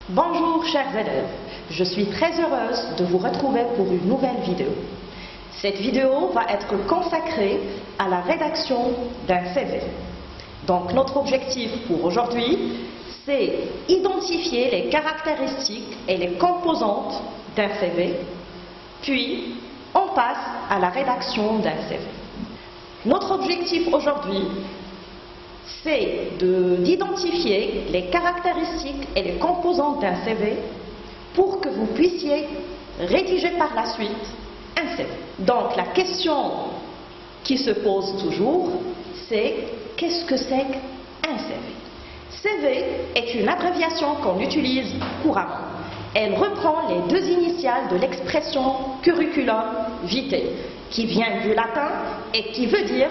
Bonjour chers élèves, je suis très heureuse de vous retrouver pour une nouvelle vidéo. Cette vidéo va être consacrée à la rédaction d'un CV. Donc notre objectif pour aujourd'hui, c'est identifier les caractéristiques et les composantes d'un CV, puis on passe à la rédaction d'un CV. Notre objectif aujourd'hui, c'est d'identifier les caractéristiques et les composantes d'un CV pour que vous puissiez rédiger par la suite un CV. Donc la question qui se pose toujours, c'est qu'est-ce que c'est qu'un CV? CV est une abréviation qu'on utilise couramment. Elle reprend les deux initiales de l'expression curriculum vitae, qui vient du latin et qui veut dire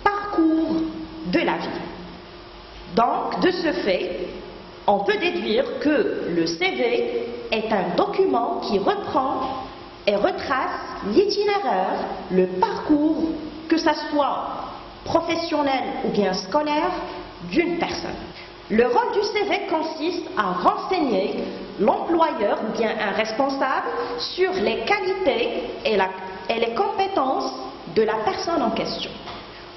parcours de la vie. Donc, de ce fait, on peut déduire que le CV est un document qui reprend et retrace l'itinéraire, le parcours, que ce soit professionnel ou bien scolaire, d'une personne. Le rôle du CV consiste à renseigner l'employeur ou bien un responsable sur les qualités et les compétences de la personne en question.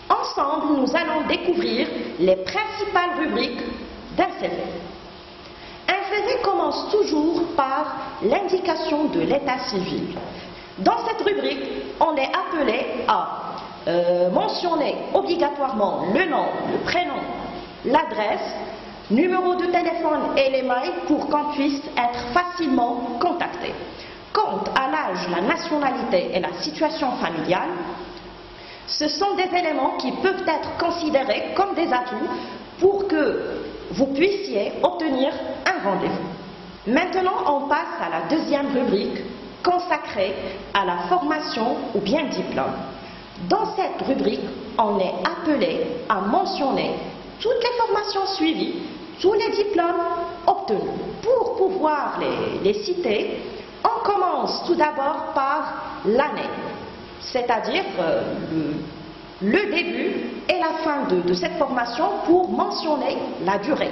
Ensemble, nous allons découvrir les principales rubriques d'un CV. Un CV commence toujours par l'indication de l'état civil. Dans cette rubrique, on est appelé à mentionner obligatoirement le nom, le prénom, l'adresse, numéro de téléphone et les mails pour qu'on puisse être facilement contacté. Quant à l'âge, la nationalité et la situation familiale, ce sont des éléments qui peuvent être considérés comme des atouts pour que vous puissiez obtenir un rendez-vous. Maintenant, on passe à la deuxième rubrique consacrée à la formation ou bien diplôme. Dans cette rubrique, on est appelé à mentionner toutes les formations suivies, tous les diplômes obtenus. Pour pouvoir les citer, on commence tout d'abord par l'année, c'est-à-dire le début et la fin de cette formation pour mentionner la durée.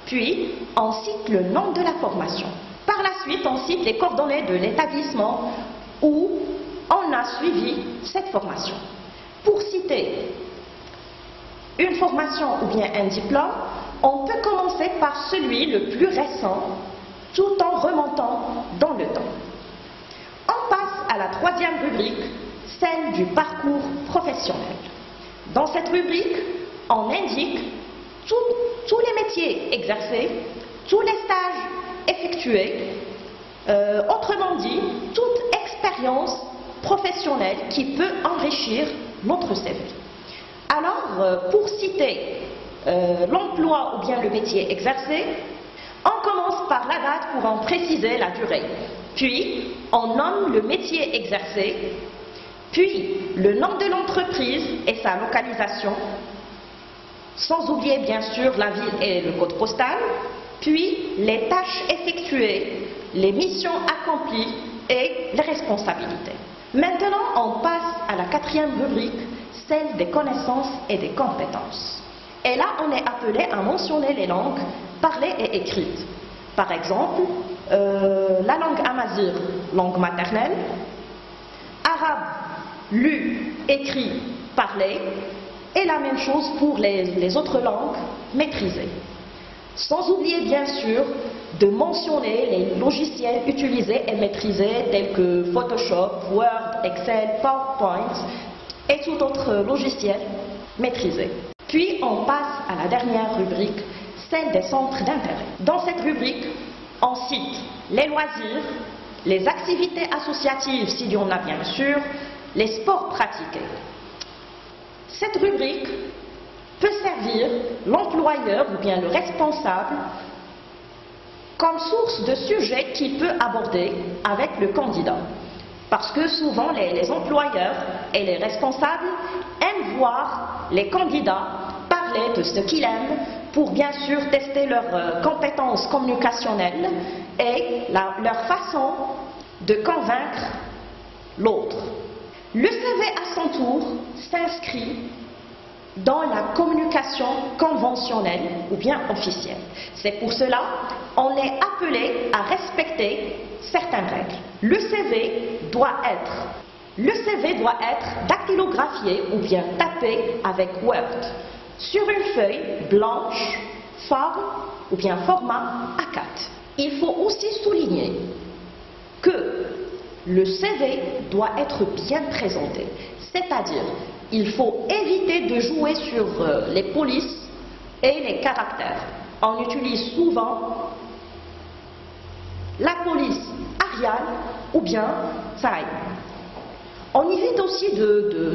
Puis, on cite le nom de la formation. Par la suite, on cite les coordonnées de l'établissement où on a suivi cette formation. Pour citer une formation ou bien un diplôme, on peut commencer par celui le plus récent, tout en remontant dans le temps. On passe à la troisième rubrique, celle du parcours professionnel. Dans cette rubrique, on indique tous les métiers exercés, tous les stages effectués, autrement dit, toute expérience professionnelle qui peut enrichir notre CV. Alors, pour citer l'emploi ou bien le métier exercé, on commence par la date pour en préciser la durée. Puis, on nomme le métier exercé, puis le nom de l'entreprise et sa localisation, sans oublier bien sûr la ville et le code postal, puis les tâches effectuées, les missions accomplies et les responsabilités. Maintenant, on passe à la quatrième rubrique, celle des connaissances et des compétences. Et là, on est appelé à mentionner les langues parlées et écrites. Par exemple, la langue amazigh, langue maternelle, arabe, lu, écrit, parlé, et la même chose pour les autres langues maîtrisées. Sans oublier bien sûr de mentionner les logiciels utilisés et maîtrisés tels que Photoshop, Word, Excel, PowerPoint et tout autre logiciel maîtrisé. Puis on passe à la dernière rubrique, celle des centres d'intérêt. Dans cette rubrique, on cite les loisirs, les activités associatives s'il y en a bien sûr, les sports pratiqués. Cette rubrique peut servir l'employeur ou bien le responsable comme source de sujets qu'il peut aborder avec le candidat. Parce que souvent les employeurs et les responsables aiment voir les candidats parler de ce qu'ils aiment pour bien sûr tester leurs compétences communicationnelles et leur façon de convaincre l'autre. Le CV à son tour s'inscrit dans la communication conventionnelle ou bien officielle. C'est pour cela qu'on est appelé à respecter certaines règles. Le CV doit être dactylographié ou bien tapé avec Word sur une feuille blanche, forme ou bien format A4. Il faut aussi souligner que le CV doit être bien présenté, c'est-à-dire il faut éviter de jouer sur les polices et les caractères. On utilise souvent la police Arial ou bien Time. On évite aussi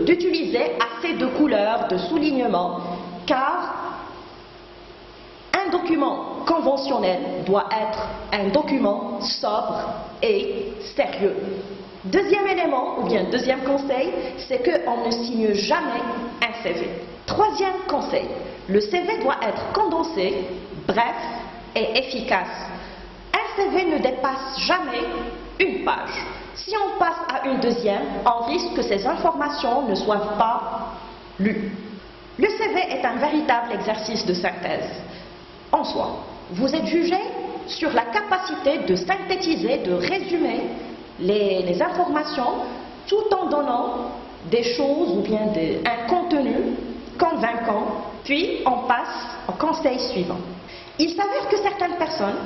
d'utiliser assez de couleurs, de soulignements, car un document conventionnel doit être un document sobre et sérieux. Deuxième élément, ou bien deuxième conseil, c'est qu'on ne signe jamais un CV. Troisième conseil, le CV doit être condensé, bref et efficace. Un CV ne dépasse jamais une page. Si on passe à une deuxième, on risque que ces informations ne soient pas lues. Le CV est un véritable exercice de synthèse. En soi, vous êtes jugé sur la capacité de synthétiser, de résumer les informations tout en donnant des choses ou bien un contenu convaincant. Puis on passe au conseil suivant. Il s'avère que certaines personnes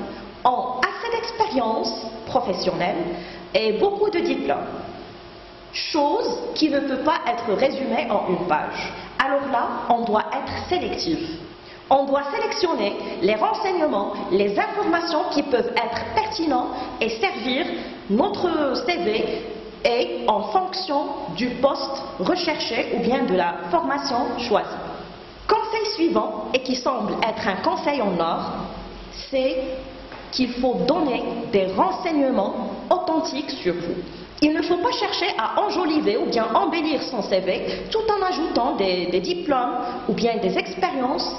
ont assez d'expérience professionnelle et beaucoup de diplômes, chose qui ne peut pas être résumée en une page. Alors là, on doit être sélectif. On doit sélectionner les renseignements, les informations qui peuvent être pertinents et servir notre CV et en fonction du poste recherché ou bien de la formation choisie. Conseil suivant, et qui semble être un conseil en or, c'est qu'il faut donner des renseignements authentiques sur vous. Il ne faut pas chercher à enjoliver ou bien embellir son CV tout en ajoutant des diplômes ou bien des expériences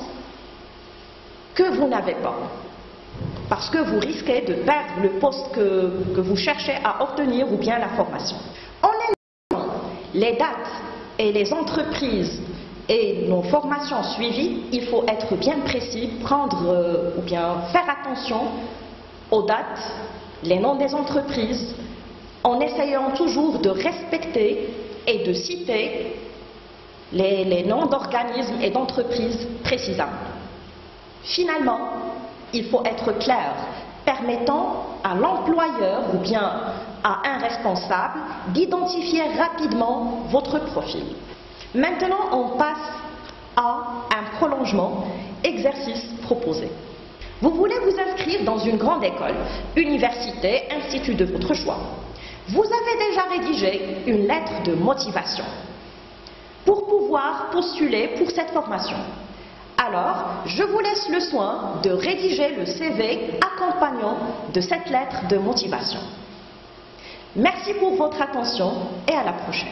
que vous n'avez pas, parce que vous risquez de perdre le poste que vous cherchez à obtenir ou bien la formation. En éliminant les dates et les entreprises et nos formations suivies, il faut être bien précis, prendre ou bien faire attention aux dates, les noms des entreprises, en essayant toujours de respecter et de citer les noms d'organismes et d'entreprises précisément. Finalement, il faut être clair, permettant à l'employeur ou bien à un responsable d'identifier rapidement votre profil. Maintenant, on passe à un prolongement, exercice proposé. Vous voulez vous inscrire dans une grande école, université, institut de votre choix. Vous avez déjà rédigé une lettre de motivation pour pouvoir postuler pour cette formation. Alors, je vous laisse le soin de rédiger le CV accompagnant de cette lettre de motivation. Merci pour votre attention et à la prochaine.